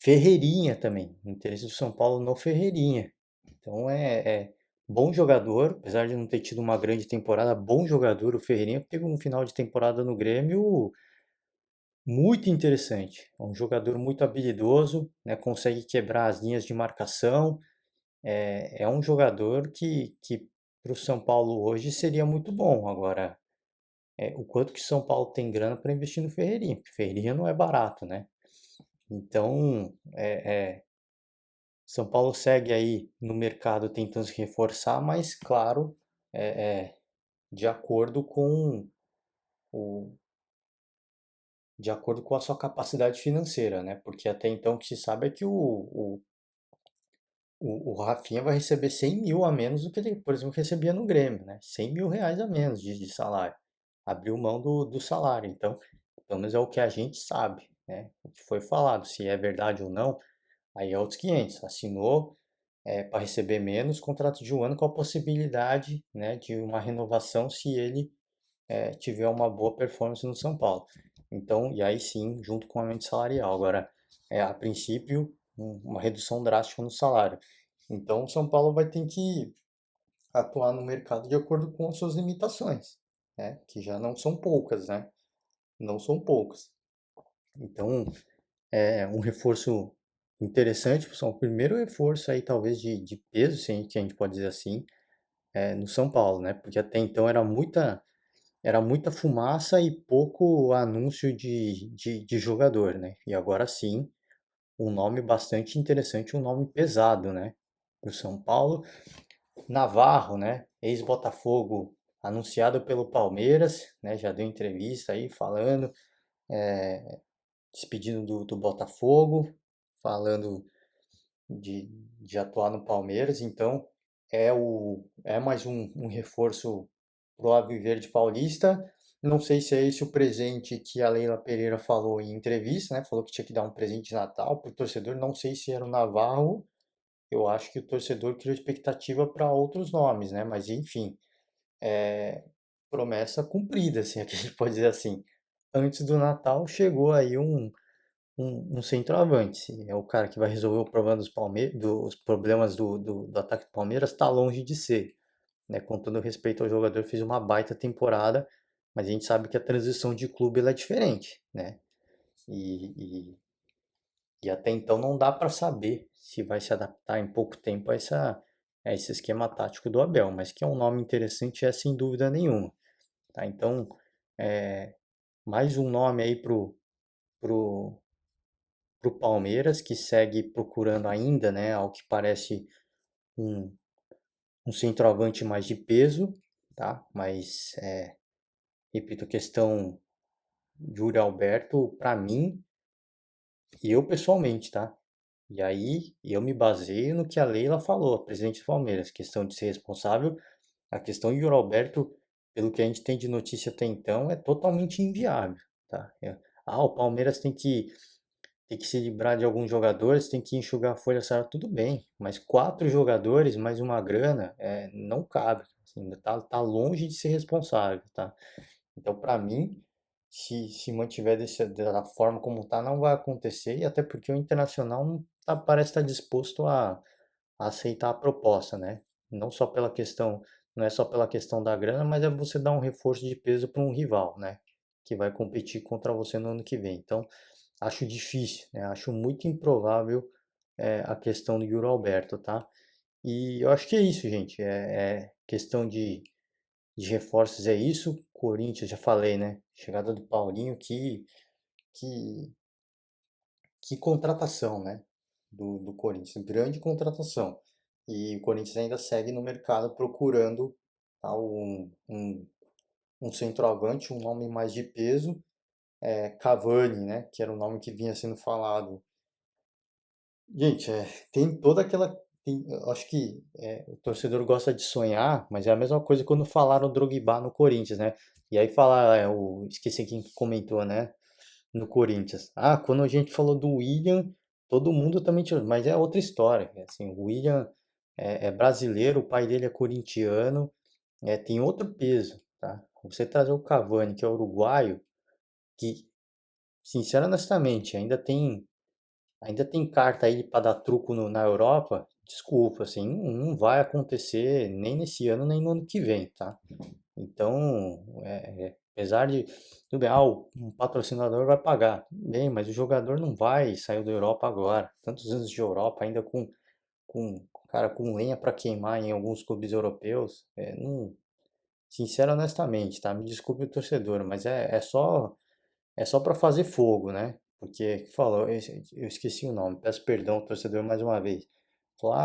Ferreirinha também, interesse do São Paulo no Ferreirinha. Então é bom jogador, apesar de não ter tido uma grande temporada, bom jogador o Ferreirinha, teve um final de temporada no Grêmio muito interessante. É um jogador muito habilidoso, né? Consegue quebrar as linhas de marcação. É um jogador que para o São Paulo hoje seria muito bom. Agora, o quanto que São Paulo tem grana para investir no Ferreirinha, porque Ferreirinha não é barato, né? Então, São Paulo segue aí no mercado tentando se reforçar, mas claro, é, é, de acordo com o, de acordo com a sua capacidade financeira, né? Porque até então o que se sabe é que o Rafinha vai receber 100 mil a menos do que ele, por exemplo, recebia no Grêmio, né? 100 mil reais a menos de salário. Abriu mão do salário. Então, pelo menos é o que a gente sabe, né? O que foi falado. Se é verdade ou não, aí é outros 500. Assinou para receber menos, contrato de um ano com a possibilidade, né, de uma renovação se ele tiver uma boa performance no São Paulo. Então, e aí sim, junto com o aumento salarial. Agora, a princípio, uma redução drástica no salário. Então, o São Paulo vai ter que atuar no mercado de acordo com as suas limitações, né? Que já não são poucas, né? Não são poucas. Então, é um reforço interessante, o primeiro reforço aí, talvez, de peso, se que a gente pode dizer assim, no São Paulo, né? Porque até então era muita fumaça e pouco anúncio de jogador, né? E agora sim, um nome bastante interessante, um nome pesado, né? Para o São Paulo. Navarro, né? Ex-Botafogo, anunciado pelo Palmeiras, né? Já deu entrevista aí falando, despedindo do Botafogo, falando de atuar no Palmeiras. Então, é mais um reforço pro Alviverde Paulista. Não sei se é esse o presente que a Leila Pereira falou em entrevista, né? Falou que tinha que dar um presente de Natal para o torcedor. Não sei se era o Navarro. Eu acho que o torcedor criou expectativa para outros nomes, né? Mas enfim, promessa cumprida, assim, que a gente pode dizer assim. Antes do Natal chegou aí um centroavante. É o cara que vai resolver o problema dos problemas do ataque do Palmeiras, está longe de ser, né? Com todo respeito ao jogador, fez uma baita temporada, mas a gente sabe que a transição de clube ela é diferente, né? E, e, e até então não dá para saber se vai se adaptar em pouco tempo a esse esquema tático do Abel, mas que é um nome interessante é sem dúvida nenhuma, tá? Então, é, mais um nome aí pro, pro Palmeiras, que segue procurando ainda, né, ao que parece um, um centroavante mais de peso, tá? Mas, repito, a questão Yuri Alberto, para mim, e eu pessoalmente, tá? E aí eu me baseio no que a Leila falou, a presidente do Palmeiras, questão de ser responsável, a questão de Yuri Alberto pelo que a gente tem de notícia até então, é totalmente inviável, tá? O Palmeiras tem que se livrar de alguns jogadores, tem que enxugar a folha salarial, tudo bem, mas quatro jogadores mais uma grana, não cabe, assim, tá longe de ser responsável, tá? Então, para mim, se mantiver da forma como tá, não vai acontecer, e até porque o Internacional não parece estar disposto a aceitar a proposta, né? Não só pela questão, não é só pela questão da grana, mas é você dar um reforço de peso para um rival, né? Que vai competir contra você no ano que vem. Então, acho difícil, né? Acho muito improvável a questão do Yuri Alberto, tá? E eu acho que é isso, gente. É questão de reforços é isso. Corinthians, já falei, né? Chegada do Paulinho, que, que contratação, né? Do Corinthians, grande contratação. E o Corinthians ainda segue no mercado procurando tá, um centroavante, um nome mais de peso, Cavani, né? Que era o nome que vinha sendo falado. Gente, tem toda aquela. Eu acho que o torcedor gosta de sonhar, mas é a mesma coisa quando falaram Drogba no Corinthians, né? E aí falar, esqueci quem comentou, né? No Corinthians. Ah, quando a gente falou do William, todo mundo também tirou, mas é outra história. Assim, o William é brasileiro, o pai dele é corintiano, tem outro peso, tá? Você trazer o Cavani, que é uruguaio, que, sinceramente, honestamente, ainda tem carta aí para dar truco na Europa, desculpa, assim, não vai acontecer nem nesse ano, nem no ano que vem, tá? Então, apesar de, tudo bem, um patrocinador vai pagar, bem, mas o jogador não vai sair da Europa agora, tantos anos de Europa, ainda cara, com lenha para queimar em alguns clubes europeus, não, sincero, honestamente, tá? Me desculpe o torcedor, mas é só para fazer fogo, né? Porque, falou, eu esqueci o nome, peço perdão ao torcedor mais uma vez. Falou,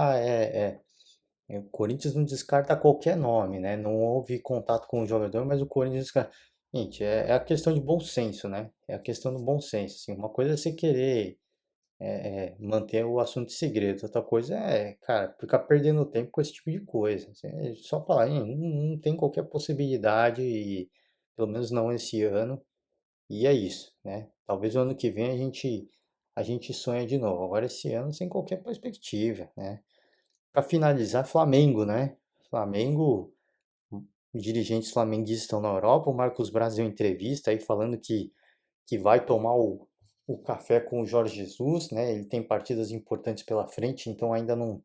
o Corinthians não descarta qualquer nome, né? Não houve contato com o jogador, mas o Corinthians descarta. Gente, é a questão de bom senso, né? É a questão do bom senso. Assim, uma coisa é você querer manter o assunto de segredo, outra coisa cara, ficar perdendo tempo com esse tipo de coisa. Assim, é só falar, "Hein, não tem qualquer possibilidade, e, pelo menos não esse ano, e é isso, né? Talvez o ano que vem a gente sonha de novo. Agora esse ano sem qualquer perspectiva, né? Para finalizar, Flamengo, né? Flamengo, os dirigentes flamenguistas estão na Europa. O Marcos Braz deu entrevista aí falando que vai tomar o café com o Jorge Jesus, né? Ele tem partidas importantes pela frente, então ainda não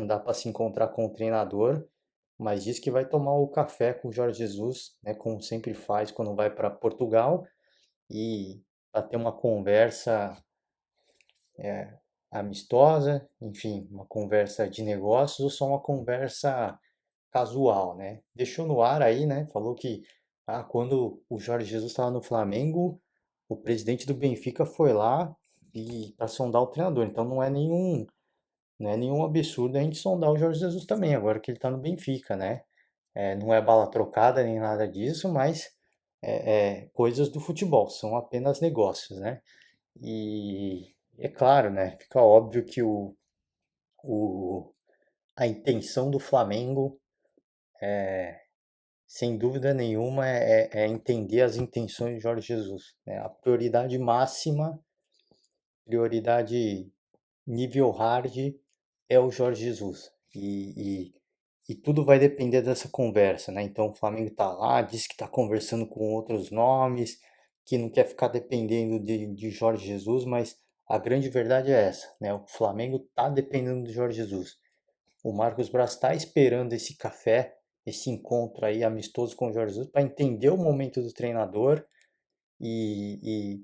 dá para se encontrar com o treinador, mas diz que vai tomar o café com o Jorge Jesus, né? Como sempre faz quando vai para Portugal, e para ter uma conversa amistosa, enfim, uma conversa de negócios ou só uma conversa casual, né? Deixou no ar aí, né? Falou que quando o Jorge Jesus estava no Flamengo, o presidente do Benfica foi lá e para sondar o treinador. Então não é nenhum absurdo a gente sondar o Jorge Jesus também, agora que ele está no Benfica, né? Não é bala trocada nem nada disso, mas coisas do futebol, são apenas negócios, né? E é claro, né? Fica óbvio que o, a intenção do Flamengo, sem dúvida nenhuma, é entender as intenções de Jorge Jesus, né? A prioridade máxima, prioridade nível hard, é o Jorge Jesus. E tudo vai depender dessa conversa, né? Então o Flamengo está lá, diz que está conversando com outros nomes, que não quer ficar dependendo de Jorge Jesus, mas a grande verdade é essa, né? O Flamengo está dependendo de Jorge Jesus. O Marcos Braz está esperando esse café, esse encontro aí amistoso com o Jorge Jesus para entender o momento do treinador e,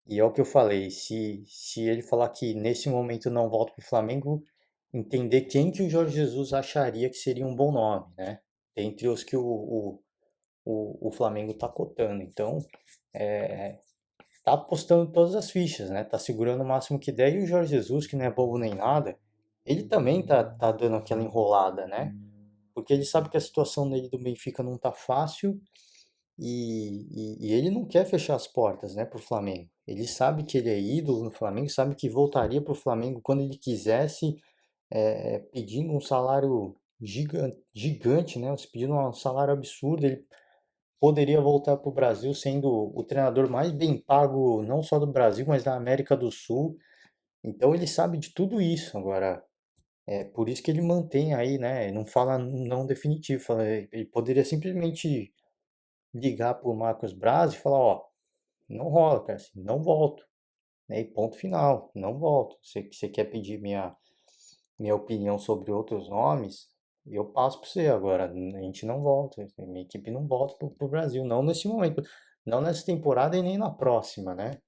e é o que eu falei, se ele falar que nesse momento não volta para o Flamengo, entender quem que o Jorge Jesus acharia que seria um bom nome, né? Dentre os que o Flamengo está cotando. Então, tá apostando todas as fichas, né? Tá segurando o máximo que der. E o Jorge Jesus, que não é bobo nem nada, ele também tá dando aquela enrolada, né? Porque ele sabe que a situação dele do Benfica não tá fácil e ele não quer fechar as portas, né, pro Flamengo. Ele sabe que ele é ídolo no Flamengo, sabe que voltaria pro Flamengo quando ele quisesse, pedindo um salário. gigante, né? Você pedindo um salário absurdo, ele poderia voltar para o Brasil sendo o treinador mais bem pago, não só do Brasil, mas da América do Sul. Então ele sabe de tudo isso. Agora, é por isso que ele mantém aí, né? Não fala não definitivo. Ele poderia simplesmente ligar para o Marcos Braz e falar, ó, não rola, cara, assim, não volto, né? E ponto final, não volto. Você quer pedir minha opinião sobre outros nomes, eu passo para você agora. A gente não volta, minha equipe não volta para o Brasil, não nesse momento, não nessa temporada e nem na próxima, né?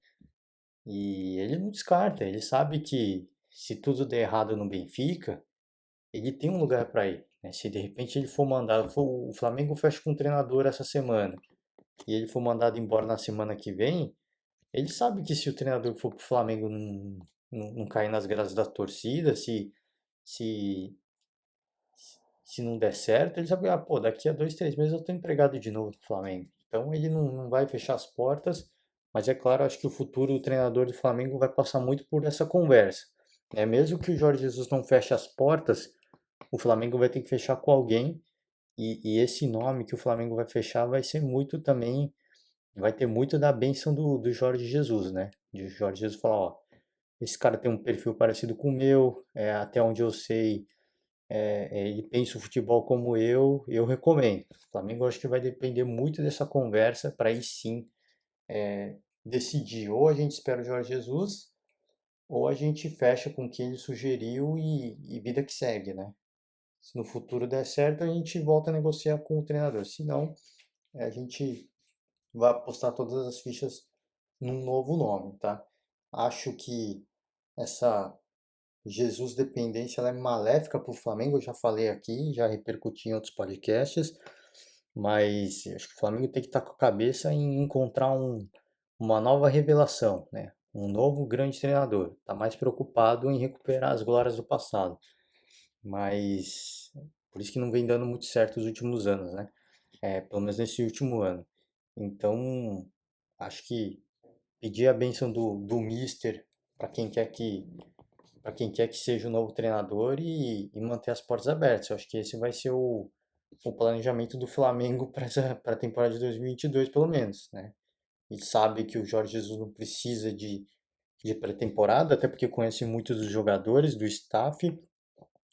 E ele não descarta, ele sabe que se tudo der errado no Benfica, ele tem um lugar para ir, né? Se de repente ele for mandado, o Flamengo fecha com o treinador essa semana e ele for mandado embora na semana que vem, ele sabe que se o treinador for pro Flamengo não cair nas graças da torcida, se, se não der certo, ele sabe, pô, daqui a 2, 3 meses eu tô empregado de novo no Flamengo. Então ele não vai fechar as portas, mas é claro, acho que o futuro treinador do Flamengo vai passar muito por essa conversa, né? Mesmo que o Jorge Jesus não feche as portas, o Flamengo vai ter que fechar com alguém, e esse nome que o Flamengo vai fechar vai ser muito também, vai ter muito da bênção do Jorge Jesus, né? De Jorge Jesus falar, ó, esse cara tem um perfil parecido com o meu, até onde eu sei, ele pensa o futebol como eu recomendo. O Flamengo acho que vai depender muito dessa conversa para aí sim decidir. Ou a gente espera o Jorge Jesus, ou a gente fecha com o que ele sugeriu e vida que segue, né? Se no futuro der certo, a gente volta a negociar com o treinador. Se não, a gente vai apostar todas as fichas num novo nome, tá? Acho que essa Jesus dependência ela é maléfica para o Flamengo, eu já falei aqui, já repercuti em outros podcasts, mas acho que o Flamengo tem que estar com a cabeça em encontrar uma nova revelação, né? Um novo grande treinador. Está mais preocupado em recuperar as glórias do passado, mas por isso que não vem dando muito certo os últimos anos, né? Pelo menos nesse último ano. Então, acho que pedir a bênção do Mister para quem quer que seja o novo treinador e manter as portas abertas. Eu acho que esse vai ser o planejamento do Flamengo para a temporada de 2022, pelo menos, né? Ele sabe que o Jorge Jesus não precisa de pré-temporada, até porque conhece muitos dos jogadores, do staff.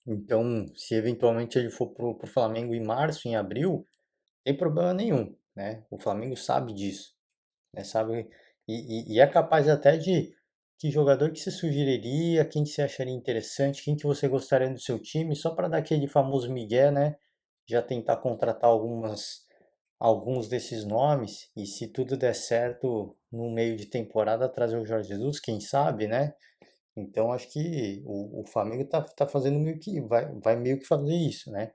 Então, se eventualmente ele for pro Flamengo em março, em abril, não tem problema nenhum, né? O Flamengo sabe disso, né? Sabe, e é capaz até de que jogador que você sugeriria, quem que você acharia interessante, quem que você gostaria do seu time, só para dar aquele famoso migué, né? Já tentar contratar alguns desses nomes e se tudo der certo no meio de temporada trazer o Jorge Jesus, quem sabe, né? Então acho que o Flamengo tá fazendo meio que vai meio que fazer isso, né?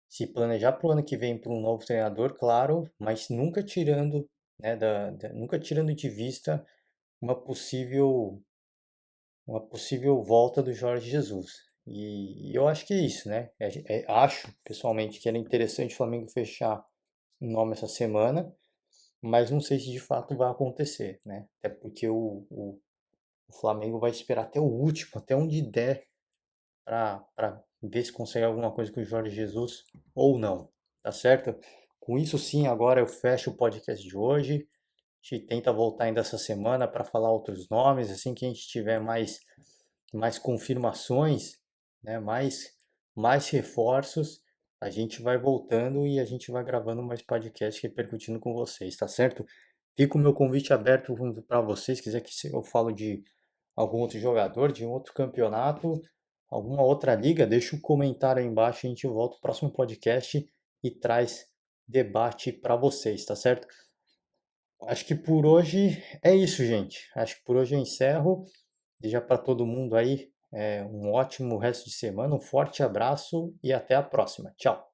Se planejar para o ano que vem para um novo treinador, claro, mas nunca tirando, né, nunca tirando de vista uma possível volta do Jorge Jesus. E eu acho que é isso, né? Acho pessoalmente que era interessante o Flamengo fechar o nome essa semana, mas não sei se de fato vai acontecer, né? Até porque o Flamengo vai esperar até o último, até onde der, para ver se consegue alguma coisa com o Jorge Jesus ou não, tá certo? Com isso, sim, agora eu fecho o podcast de hoje. A gente tenta voltar ainda essa semana para falar outros nomes, assim que a gente tiver mais confirmações, né, mais reforços, a gente vai voltando e a gente vai gravando mais podcast repercutindo com vocês, tá certo? Fica o meu convite aberto para vocês, quiser que eu falo de algum outro jogador, de um outro campeonato, alguma outra liga, deixa um comentário aí embaixo, a gente volta no próximo podcast e traz debate para vocês, tá certo? Acho que por hoje é isso, gente. Acho que por hoje eu encerro. Desejar para todo mundo aí um ótimo resto de semana, um forte abraço e até a próxima. Tchau.